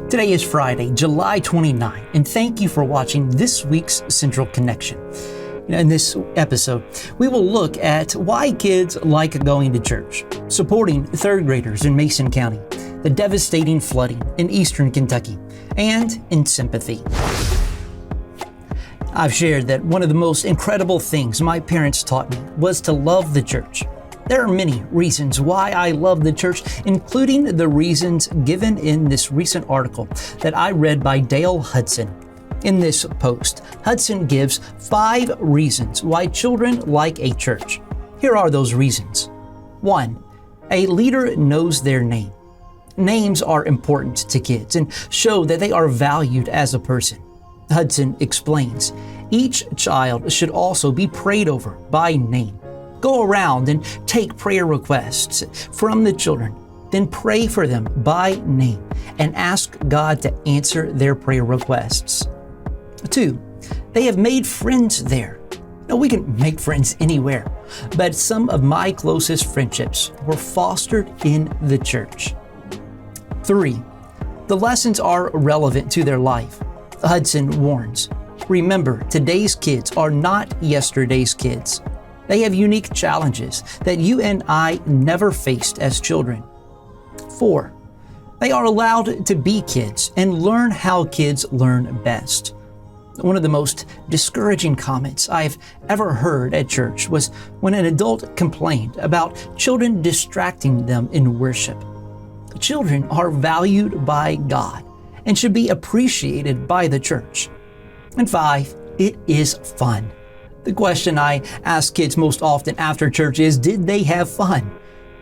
Today is Friday, July 29, and thank you for watching this week's Central Connection. In this episode, we will look at why kids like going to church, supporting third graders in Mason County, the devastating flooding in eastern Kentucky, and in Sympathy. I've shared that one of the most incredible things my parents taught me was to love the church. There are many reasons why I love the church, including the reasons given in this recent article that I read by Dale Hudson. In this post, Hudson gives 5 reasons why children like a church. Here are those reasons. 1. A leader knows their name. Names are important to kids and show that they are valued as a person. Hudson explains, each child should also be prayed over by name. Go around and take prayer requests from the children, then pray for them by name and ask God to answer their prayer requests. 2. They have made friends there. Now, we can make friends anywhere, but some of my closest friendships were fostered in the church. 3. The lessons are relevant to their life. Hudson warns, remember, today's kids are not yesterday's kids. They have unique challenges that you and I never faced as children. 4. They are allowed to be kids and learn how kids learn best. One of the most discouraging comments I've ever heard at church was when an adult complained about children distracting them in worship. Children are valued by God and should be appreciated by the church. And 5, it is fun. The question I ask kids most often after church is, did they have fun?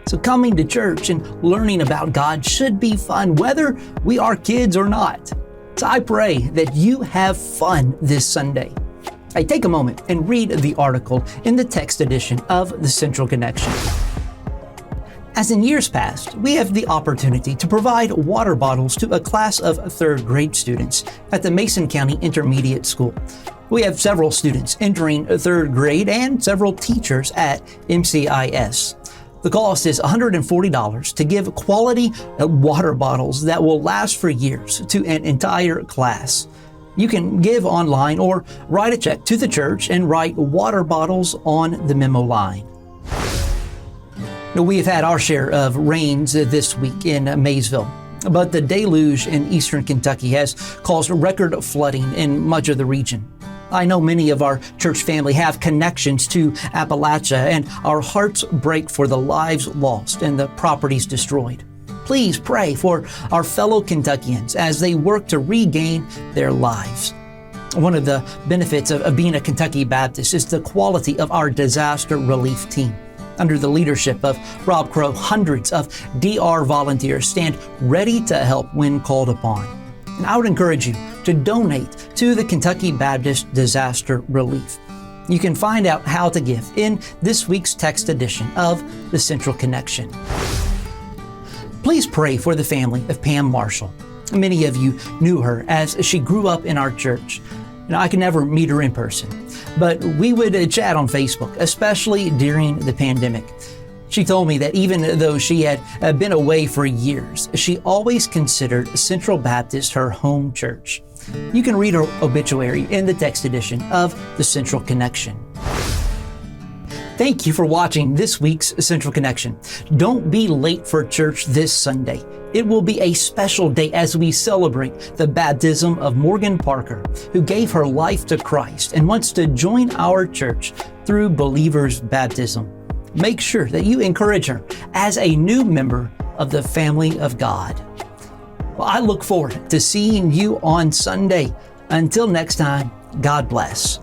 So coming to church and learning about God should be fun, whether we are kids or not. So I pray that you have fun this Sunday. I take a moment and read the article in the text edition of the Central Connection. As in years past, we have the opportunity to provide water bottles to a class of 3rd grade students at the Mason County Intermediate School. We have several students entering 3rd grade and several teachers at MCIS. The cost is $140 to give quality water bottles that will last for years to an entire class. You can give online or write a check to the church and write water bottles on the memo line. Now, we have had our share of rains this week in Maysville, but the deluge in eastern Kentucky has caused record flooding in much of the region. I know many of our church family have connections to Appalachia, and our hearts break for the lives lost and the properties destroyed. Please pray for our fellow Kentuckians as they work to regain their lives. One of the benefits of being a Kentucky Baptist is the quality of our disaster relief team. Under the leadership of Rob Crow, hundreds of DR volunteers stand ready to help when called upon. And I would encourage you to donate to the Kentucky Baptist Disaster Relief. You can find out how to give in this week's text edition of the Central Connection. Please pray for the family of Pam Marshall. Many of you knew her as she grew up in our church. I could never meet her in person, but we would chat on Facebook, especially during the pandemic. She told me that even though she had been away for years, she always considered Central Baptist her home church. You can read her obituary in the text edition of the Central Connection. Thank you for watching this week's Central Connection. Don't be late for church this Sunday. It will be a special day as we celebrate the baptism of Morgan Parker, who gave her life to Christ and wants to join our church through believer's baptism. Make sure that you encourage her as a new member of the family of God. Well, I look forward to seeing you on Sunday. Until next time, God bless.